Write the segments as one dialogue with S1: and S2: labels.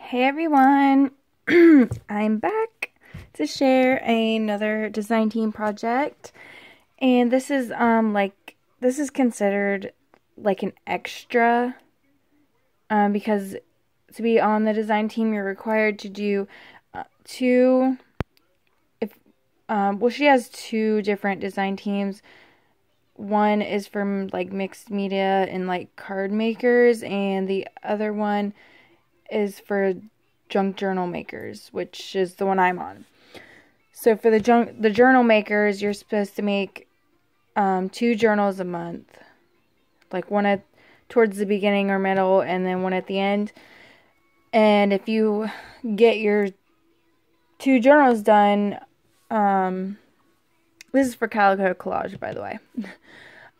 S1: Hey everyone, I'm back to share another design team project, and this is this is considered like an extra because to be on the design team you're required to do well, she has two different design teams. One is from like mixed media and like card makers, and the other one is for junk journal makers, which is the one I'm on. So for the journal makers, you're supposed to make 2 journals a month, like one towards the beginning or middle, and then one at the end. And if you get your 2 journals done, this is for Calico Collage, by the way.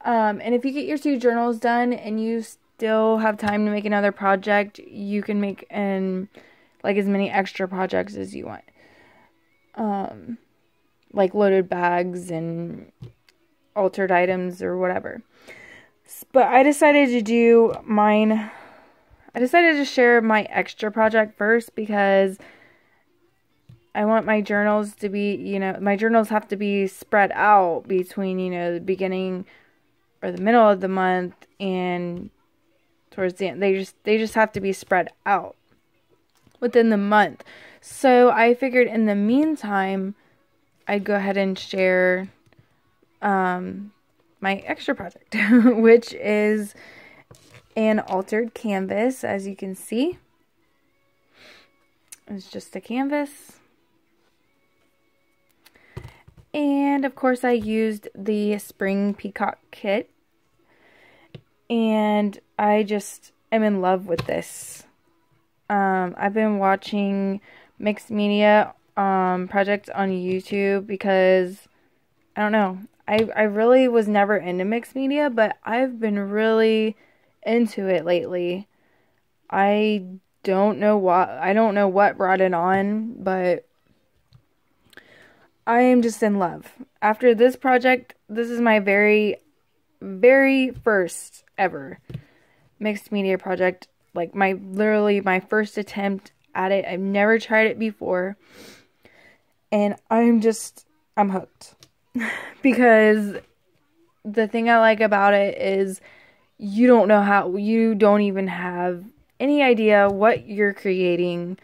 S1: And if you get your 2 journals done and you still have time to make another project, you can make like as many extra projects as you want. Like loaded bags and altered items or whatever. But I decided to do mine. I decided to share my extra project first because I want my journals to be, my journals have to be spread out between, the beginning or the middle of the month and towards the end. They just have to be spread out within the month. So I figured in the meantime, I'd go ahead and share my extra project, which is an altered canvas, as you can see. It's just a canvas. And of course I used the spring peacock kit. And I just am in love with this. I've been watching mixed media projects on YouTube because, I don't know, I really was never into mixed media, but I've been really into it lately. I don't know what brought it on, but I am just in love. After this project, this is my very, very first ever mixed media project. Like literally my first attempt at it. I've never tried it before. And I'm hooked. Because the thing I like about it is you don't even have any idea what you're creating.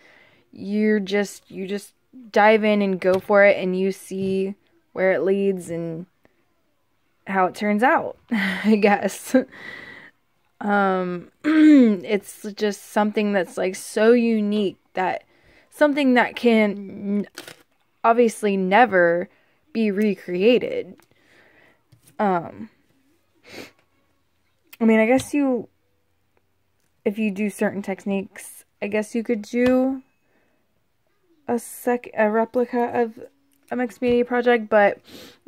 S1: You just dive in and go for it, and you see where it leads and how it turns out, I guess. It's just something that's like so unique, that something that can obviously never be recreated. I mean, I guess if you do certain techniques, I guess you could do a replica of a mixed media project, but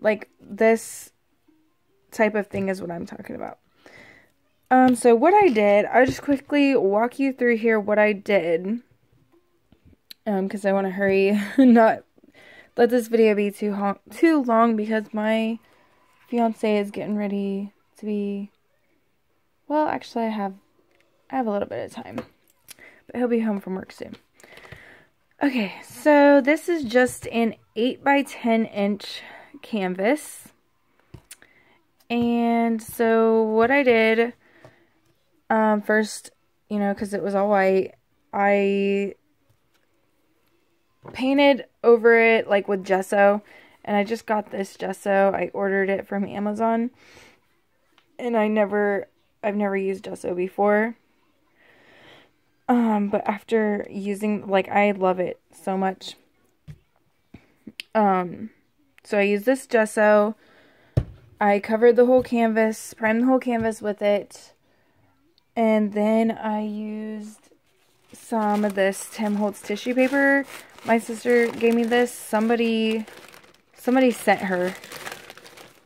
S1: like this type of thing is what I'm talking about. So what I did, I'll just quickly walk you through here what I did, because I want to hurry, not let this video be too long, because my fiance is getting ready to be, well, actually I have a little bit of time, but he'll be home from work soon. Okay, so this is just an 8 by 10 inch canvas. And so what I did, first, because it was all white, I painted over it like with gesso, and I just got this gesso. I ordered it from Amazon, and I've never used gesso before. But after using, I love it so much. So I used this gesso. I covered the whole canvas, primed the whole canvas with it, and then I used some of this Tim Holtz tissue paper. My sister gave me this. Somebody sent her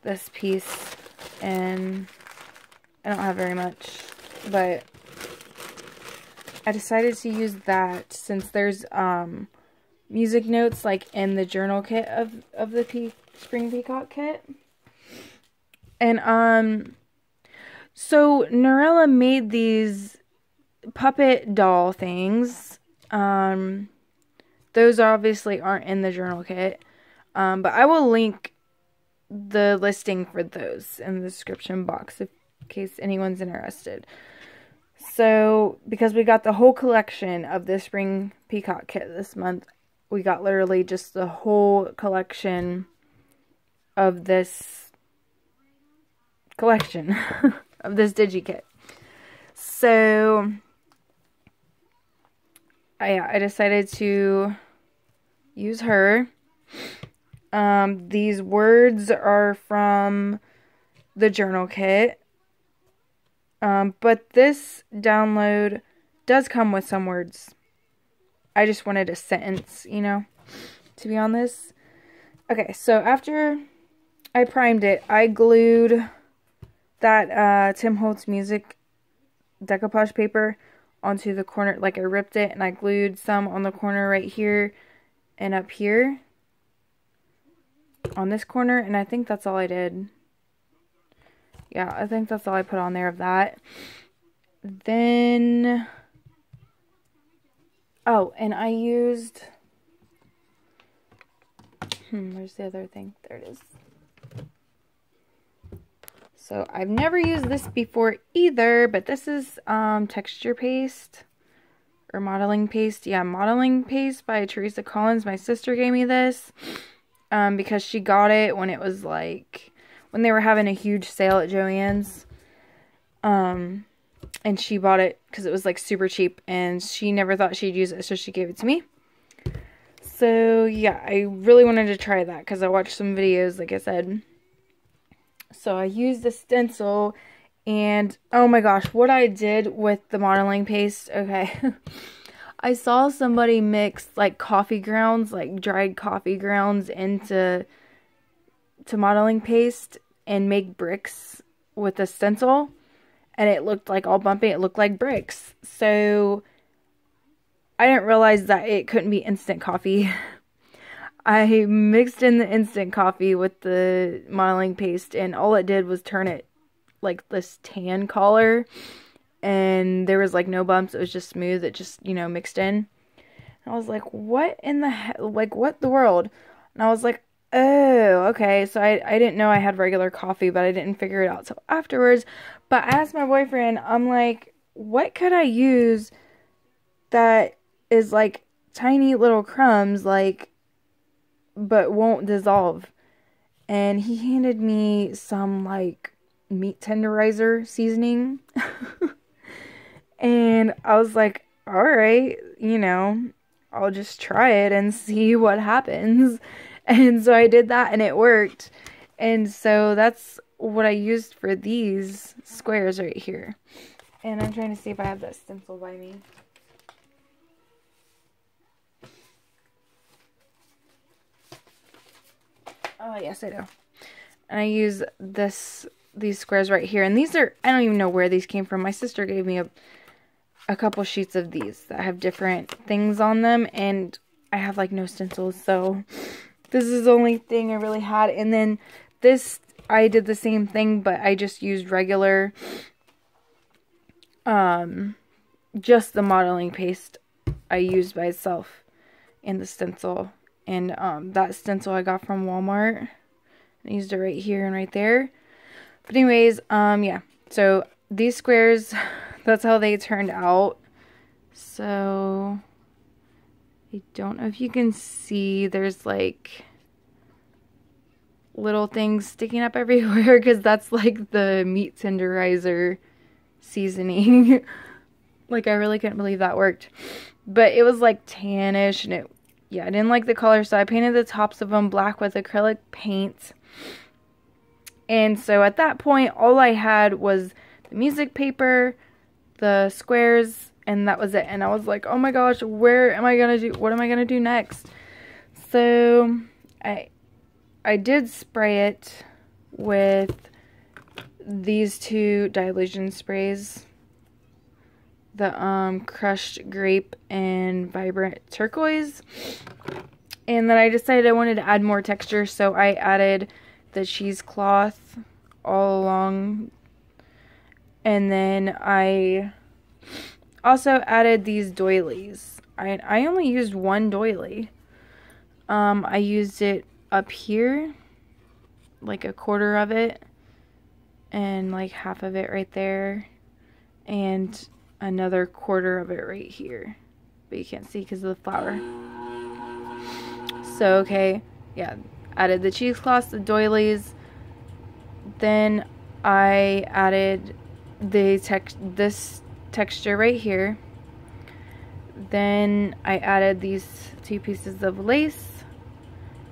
S1: this piece, and I don't have very much, but I decided to use that since there's music notes like in the journal kit of the spring peacock kit. And so Norella made these puppet doll things, Those obviously aren't in the journal kit, but I will link the listing for those in the description box in case anyone's interested. So, because we got the whole collection of the spring peacock kit this month, we got literally just the whole collection of this collection of this digi kit. So, I decided to use her. These words are from the journal kit. But this download does come with some words. I just wanted a sentence, you know, to be on this. Okay, so after I primed it, I glued that Tim Holtz Music decoupage paper onto the corner. Like, I ripped it and I glued some on the corner right here and up here on this corner, and I think that's all I did. Yeah, I think that's all I put on there of that. Then, oh, and I used, where's the other thing? There it is. So, I've never used this before either, but this is texture paste, or modeling paste. Yeah, modeling paste by Teresa Collins. My sister gave me this, because she got it when it was like, when they were having a huge sale at Joann's, and she bought it because it was like super cheap, and she never thought she'd use it, so she gave it to me. So yeah, I really wanted to try that because I watched some videos, like I said. So I used the stencil, and oh my gosh, what I did with the modeling paste, okay. I saw somebody mix like coffee grounds, like dried coffee grounds into modeling paste and make bricks with the stencil, and it looked like all bumpy. It looked like bricks. So I didn't realize that it couldn't be instant coffee. I mixed in the instant coffee with the modeling paste, and all it did was turn it like this tan color, and there was like no bumps. It was just smooth. It just, you know, mixed in. And I was like, what in the heck, like, what the world? And I was like, oh, okay, so I didn't know I had regular coffee, but I didn't figure it out till afterwards. But I asked my boyfriend, I'm like, what could I use that is like tiny little crumbs, like, but won't dissolve? And he handed me some like meat tenderizer seasoning. And I was like, alright, you know, I'll just try it and see what happens. And so I did that, and it worked. And so that's what I used for these squares right here. And I'm trying to see if I have that stencil by me. Oh, yes, I do. And I use these squares right here. And these are, I don't even know where these came from. My sister gave me a couple sheets of these that have different things on them. And I have, like, no stencils, so this is the only thing I really had. And then this, I did the same thing, but I just used regular, just the modeling paste I used by itself and the stencil. And that stencil I got from Walmart. I used it right here and right there. But anyways, yeah. So these squares, that's how they turned out. So I don't know if you can see, there's like little things sticking up everywhere because that's like the meat tenderizer seasoning. Like, I really couldn't believe that worked. But it was like tannish, and it, yeah, I didn't like the color, so I painted the tops of them black with acrylic paint. And so at that point, all I had was the music paper, the squares, and that was it. And I was like, oh my gosh, what am I going to do next? So I did spray it with these two dilution sprays, the crushed grape and vibrant turquoise. And then I decided I wanted to add more texture, so I added the cheesecloth all along. And then I also added these doilies. I only used one doily. I used it up here, like a quarter of it, and like half of it right there, and another quarter of it right here. But you can't see because of the flower. So, okay, yeah, added the cheesecloths, the doilies. Then I added this texture right here. Then I added these 2 pieces of lace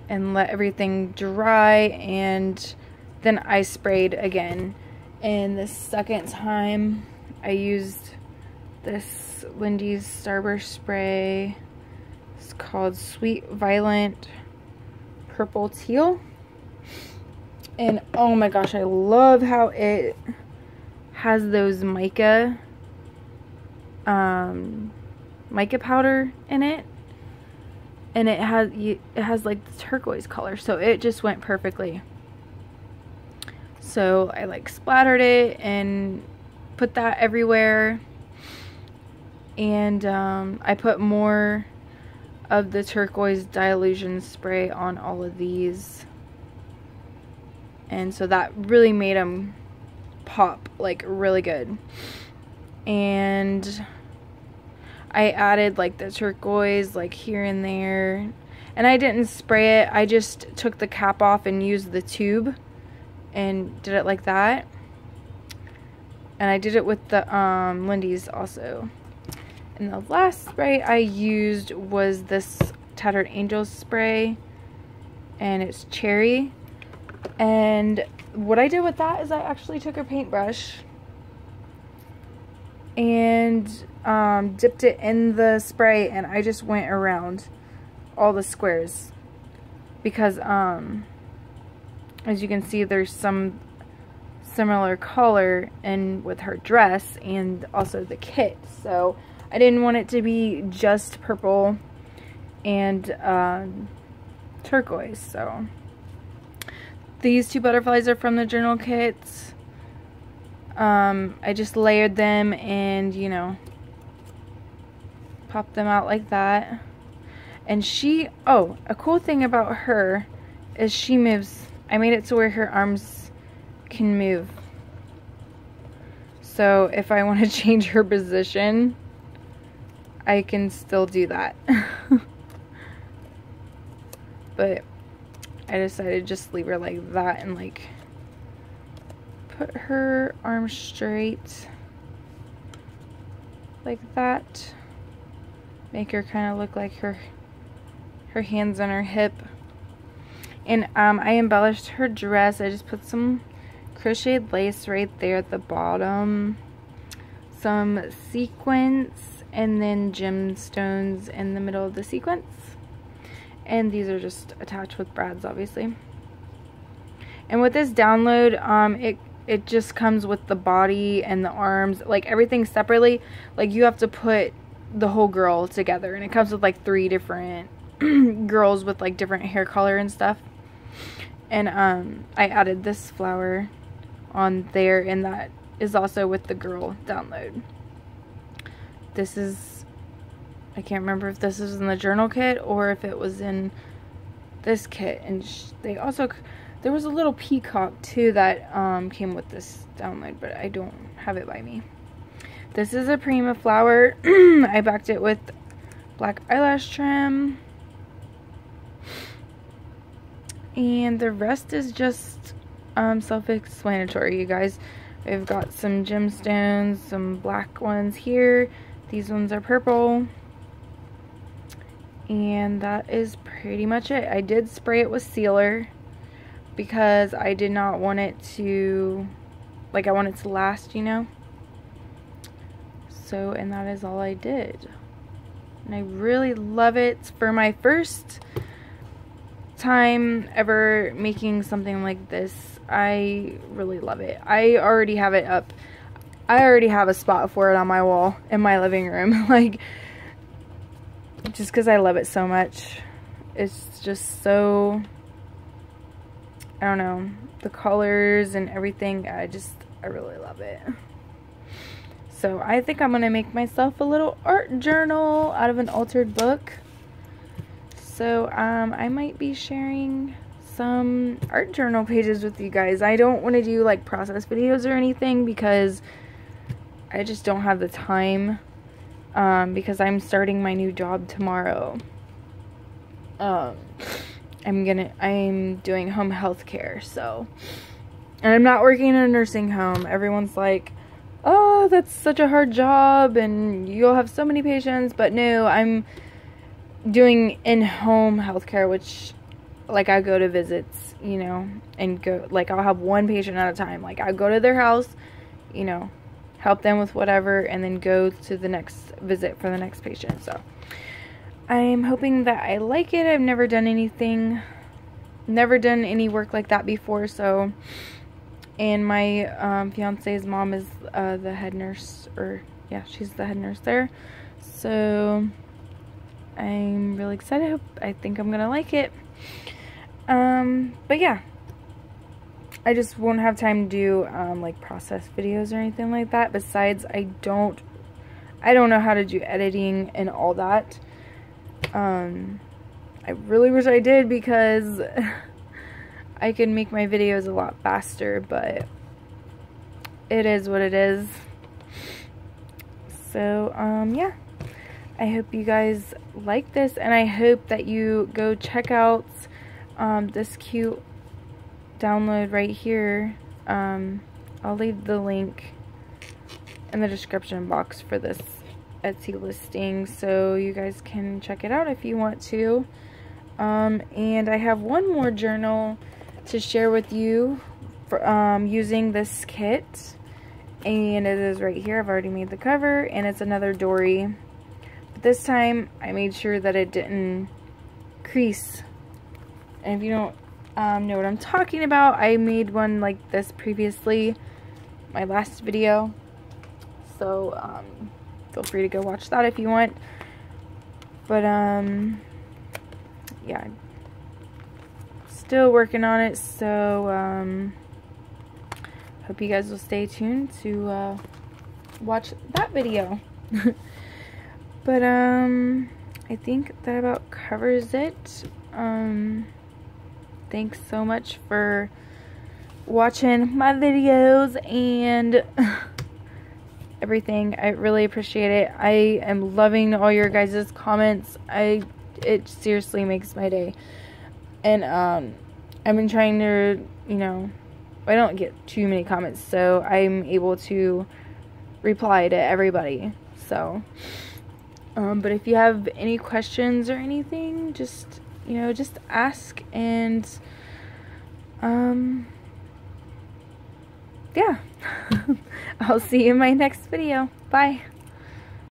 S1: and let everything dry, and then I sprayed again. And the second time I used this Lindy's Starburst spray. It's called Sweet Violent Purple Teal. And oh my gosh, I love how it has those mica powder in it, and it has like the turquoise color, so it just went perfectly. So I like splattered it and put that everywhere, and I put more of the turquoise dilution spray on all of these, and so that really made them pop like really good. And I added like the turquoise like here and there, and I didn't spray it, I just took the cap off and used the tube and did it like that. And I did it with the Lindy's also. And the last spray I used was this Tattered Angels spray, and it's cherry. And what I did with that is I actually took a paintbrush and dipped it in the spray, and I just went around all the squares because as you can see, there's some similar color in with her dress and also the kit, so I didn't want it to be just purple and turquoise. So these 2 butterflies are from the journal kits. I just layered them and, you know, popped them out like that. And a cool thing about her is she moves. I made it to where her arms can move. So if I want to change her position, I can still do that. But I decided to just leave her like that and like put her arms straight like that. Make her kind of look like her hands on her hip. And I embellished her dress. I just put some crocheted lace right there at the bottom, some sequins, and then gemstones in the middle of the sequence. And these are just attached with brads, obviously. And with this download, it just comes with the body and the arms, like everything separately. Like you have to put the whole girl together, and it comes with like 3 different girls with like different hair color and stuff. And I added this flower on there, and that is also with the girl download. This is, I can't remember if this is in the journal kit or if it was in this kit. And they also, there was a little peacock too that came with this download, but I don't have it by me. This is a Prima flower. I backed it with black eyelash trim. And the rest is just self-explanatory, you guys. I've got some gemstones, some black ones here. These ones are purple. And that is pretty much it. I did spray it with sealer because I did not want it to, like, I want it to last, you know. So, and that is all I did. And I really love it. For my first time ever making something like this, I really love it. I already have it up. I already have a spot for it on my wall in my living room. Like, just because I love it so much. It's just so, I don't know, the colors and everything, I really love it. So I think I'm gonna make myself a little art journal out of an altered book. So I might be sharing some art journal pages with you guys. I don't want to do like process videos or anything because I just don't have the time, because I'm starting my new job tomorrow. I'm doing home health care, so, and I'm not working in a nursing home. Everyone's like, oh, that's such a hard job and you'll have so many patients, but no, I'm doing in-home healthcare, which, like, I go to visits, you know, and go, like, I'll have one patient at a time. Like, I go to their house, you know, help them with whatever, and then go to the next visit for the next patient. So I'm hoping that I like it. I've never done any work like that before. So, and my fiance's mom is the head nurse, or yeah, she's the head nurse there. So I'm really excited. I think I'm gonna like it. But yeah, I just won't have time to do like process videos or anything like that. Besides, I don't know how to do editing and all that. I really wish I did, because I could make my videos a lot faster, but it is what it is. So yeah, I hope you guys like this, and I hope that you go check out this cute download right here. I'll leave the link in the description box for this Etsy listing, so you guys can check it out if you want to. And I have one more journal to share with you for, using this kit, and it is right here. I've already made the cover, and it's another dory, but this time I made sure that it didn't crease. And if you don't know what I'm talking about, I made one like this previously, my last video, so feel free to go watch that if you want. But yeah, still working on it, so hope you guys will stay tuned to watch that video. But I think that about covers it. Thanks so much for watching my videos and everything. I really appreciate it. I am loving all your guys' comments. It seriously makes my day. And I've been trying to, you know, I don't get too many comments, so I'm able to reply to everybody. So but if you have any questions or anything, just, you know, just ask, and yeah. I'll see you in my next video. Bye.